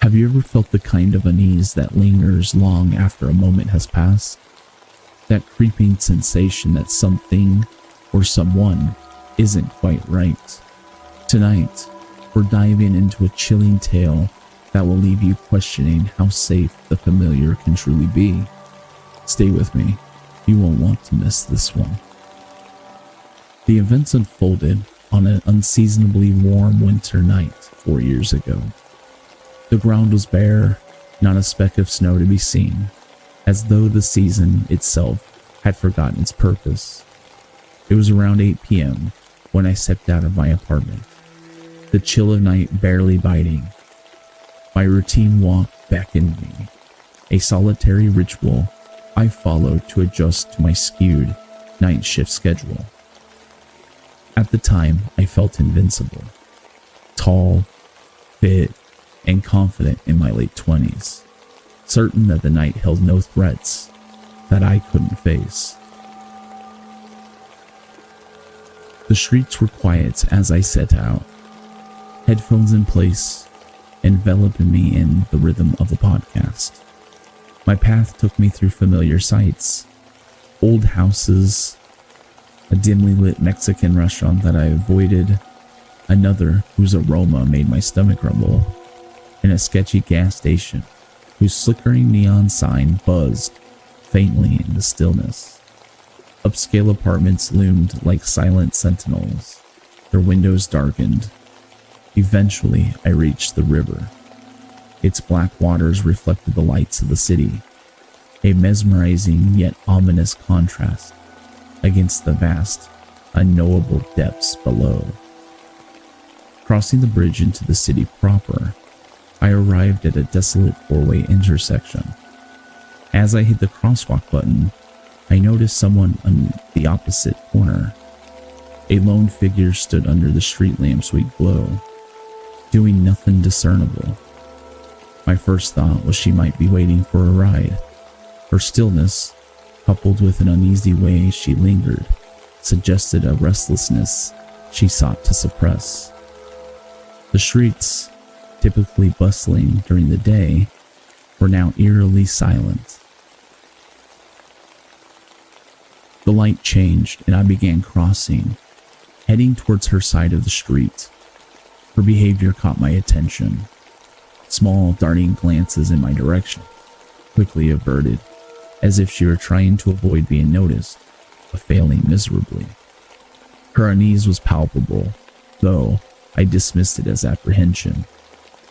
Have you ever felt the kind of unease that lingers long after a moment has passed? That creeping sensation that something or someone isn't quite right. Tonight, we're diving into a chilling tale that will leave you questioning how safe the familiar can truly be. Stay with me, you won't want to miss this one. The events unfolded on an unseasonably warm winter night 4 years ago. The ground was bare, not a speck of snow to be seen, as though the season itself had forgotten its purpose. It was around 8 p.m. when I stepped out of my apartment, the chill of night barely biting. My routine walk beckoned me, a solitary ritual I followed to adjust to my skewed night shift schedule. At the time, I felt invincible, tall, fit, and confident in my late 20s, certain that the night held no threats that I couldn't face. The streets were quiet as I set out, headphones in place, enveloping me in the rhythm of the podcast. My path took me through familiar sights, old houses, a dimly lit Mexican restaurant that I avoided, another whose aroma made my stomach rumble, and a sketchy gas station whose flickering neon sign buzzed faintly in the stillness. Upscale apartments loomed like silent sentinels, their windows darkened. Eventually, I reached the river. Its black waters reflected the lights of the city, a mesmerizing yet ominous contrast against the vast, unknowable depths below. Crossing the bridge into the city proper, I arrived at a desolate four-way intersection. As I hit the crosswalk button, I noticed someone on the opposite corner. A lone figure stood under the street lamp's weak glow, doing nothing discernible. My first thought was she might be waiting for a ride. Her stillness, coupled with an uneasy way she lingered, suggested a restlessness she sought to suppress. The streets, typically bustling during the day, were now eerily silent. The light changed and I began crossing, heading towards her side of the street. Her behavior caught my attention. Small, darting glances in my direction, quickly averted, as if she were trying to avoid being noticed, but failing miserably. Her unease was palpable, though I dismissed it as apprehension.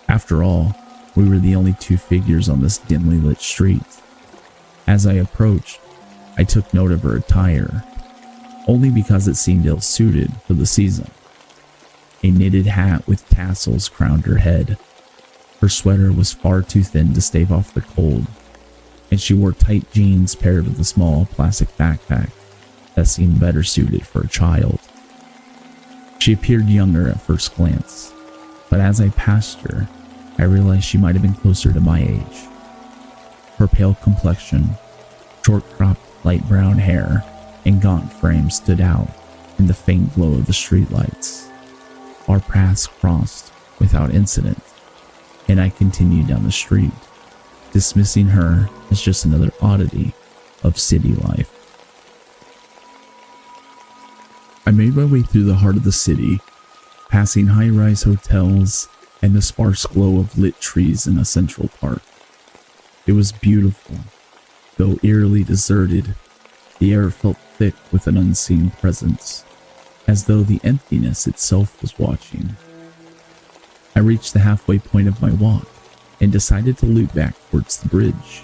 After all, we were the only two figures on this dimly lit street. As I approached, I took note of her attire, only because it seemed ill-suited for the season. A knitted hat with tassels crowned her head. Her sweater was far too thin to stave off the cold, and she wore tight jeans paired with a small plastic backpack that seemed better suited for a child. She appeared younger at first glance, but as I passed her, I realized she might have been closer to my age. Her pale complexion, short-cropped light brown hair, and gaunt frame stood out in the faint glow of the streetlights. Our paths crossed without incident, and I continued down the street, dismissing her as just another oddity of city life. I made my way through the heart of the city, passing high-rise hotels and the sparse glow of lit trees in a central park. It was beautiful, though eerily deserted. The air felt thick with an unseen presence, as though the emptiness itself was watching. I reached the halfway point of my walk and decided to loop back towards the bridge.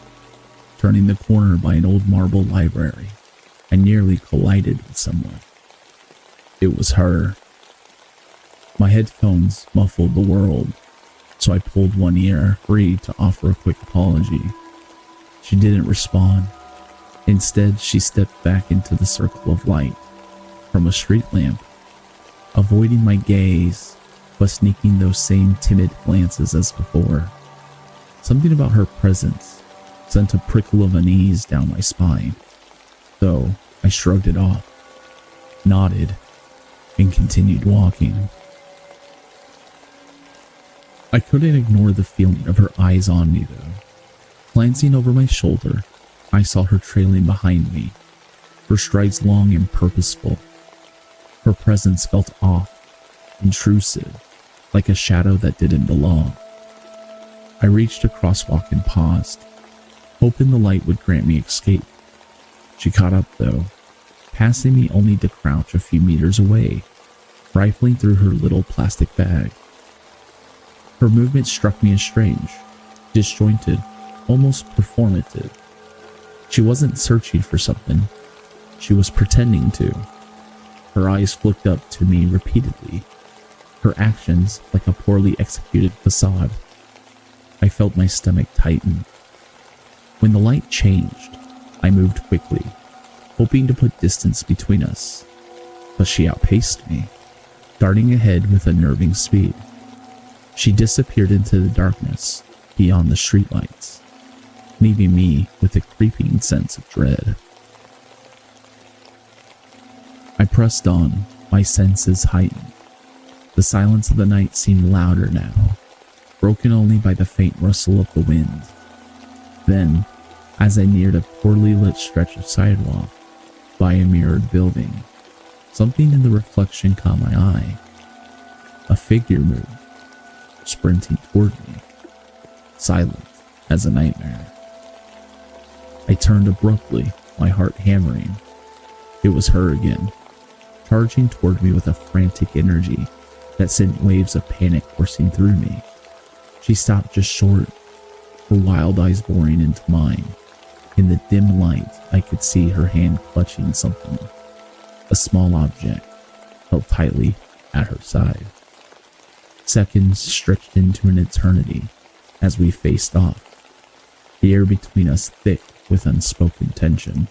Turning the corner by an old marble library, I nearly collided with someone. It was her. My headphones muffled the world, so I pulled one ear free to offer a quick apology. She didn't respond. Instead, she stepped back into the circle of light from a street lamp, avoiding my gaze, but sneaking those same timid glances as before. Something about her presence sent a prickle of unease down my spine, though I shrugged it off, nodded, and continued walking. I couldn't ignore the feeling of her eyes on me though. Glancing over my shoulder, I saw her trailing behind me, her strides long and purposeful. Her presence felt off, intrusive, like a shadow that didn't belong. I reached a crosswalk and paused, hoping the light would grant me escape. She caught up though, passing me only to crouch a few meters away, rifling through her little plastic bag. Her movement struck me as strange, disjointed, almost performative. She wasn't searching for something, she was pretending to. Her eyes flicked up to me repeatedly, her actions like a poorly executed facade. I felt my stomach tighten. When the light changed, I moved quickly, hoping to put distance between us, but she outpaced me, darting ahead with unnerving speed. She disappeared into the darkness beyond the streetlights, leaving me with a creeping sense of dread. I pressed on, my senses heightened. The silence of the night seemed louder now, broken only by the faint rustle of the wind. Then, as I neared a poorly lit stretch of sidewalk by a mirrored building, something in the reflection caught my eye. A figure moved, sprinting toward me, silent as a nightmare. I turned abruptly, my heart hammering. It was her again, charging toward me with a frantic energy that sent waves of panic coursing through me. She stopped just short, her wild eyes boring into mine. In the dim light, I could see her hand clutching something, a small object, held tightly at her side. Seconds stretched into an eternity as we faced off, the air between us thick with unspoken tension.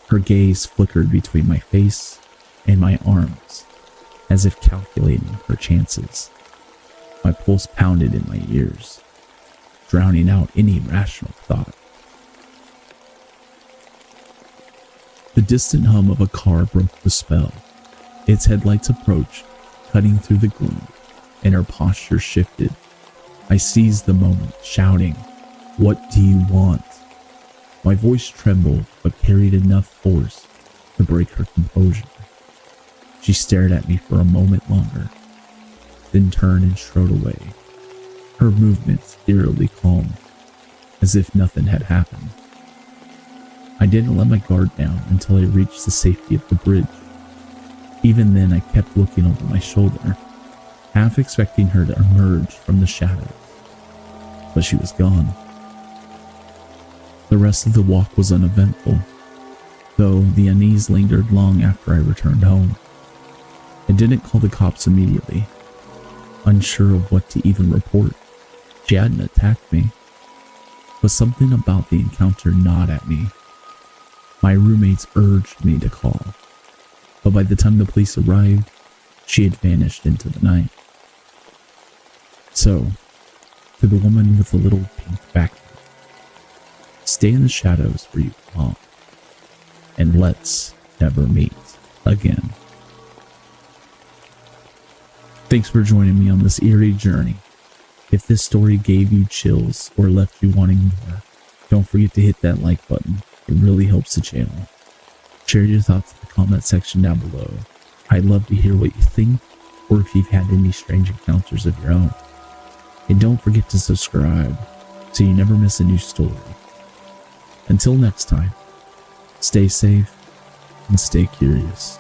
Her gaze flickered between my face and my arms, as if calculating her chances. My pulse pounded in my ears, drowning out any rational thought. The distant hum of a car broke the spell. Its headlights approached, cutting through the gloom, and her posture shifted. I seized the moment, shouting, "What do you want?" My voice trembled, but carried enough force to break her composure. She stared at me for a moment longer, then turned and strode away, her movements eerily calm, as if nothing had happened. I didn't let my guard down until I reached the safety of the bridge. Even then, I kept looking over my shoulder, half expecting her to emerge from the shadows, but she was gone. The rest of the walk was uneventful, though the unease lingered long after I returned home. I didn't call the cops immediately, unsure of what to even report. She hadn't attacked me, but something about the encounter gnawed at me. My roommates urged me to call, but by the time the police arrived, she had vanished into the night. So, to the woman with the little pink backpack, stay in the shadows where you belong, and let's never meet again. Thanks for joining me on this eerie journey. If this story gave you chills or left you wanting more, don't forget to hit that like button. It really helps the channel. Share your thoughts in the comment section down below. I'd love to hear what you think, or if you've had any strange encounters of your own. And don't forget to subscribe so you never miss a new story. Until next time, stay safe and stay curious.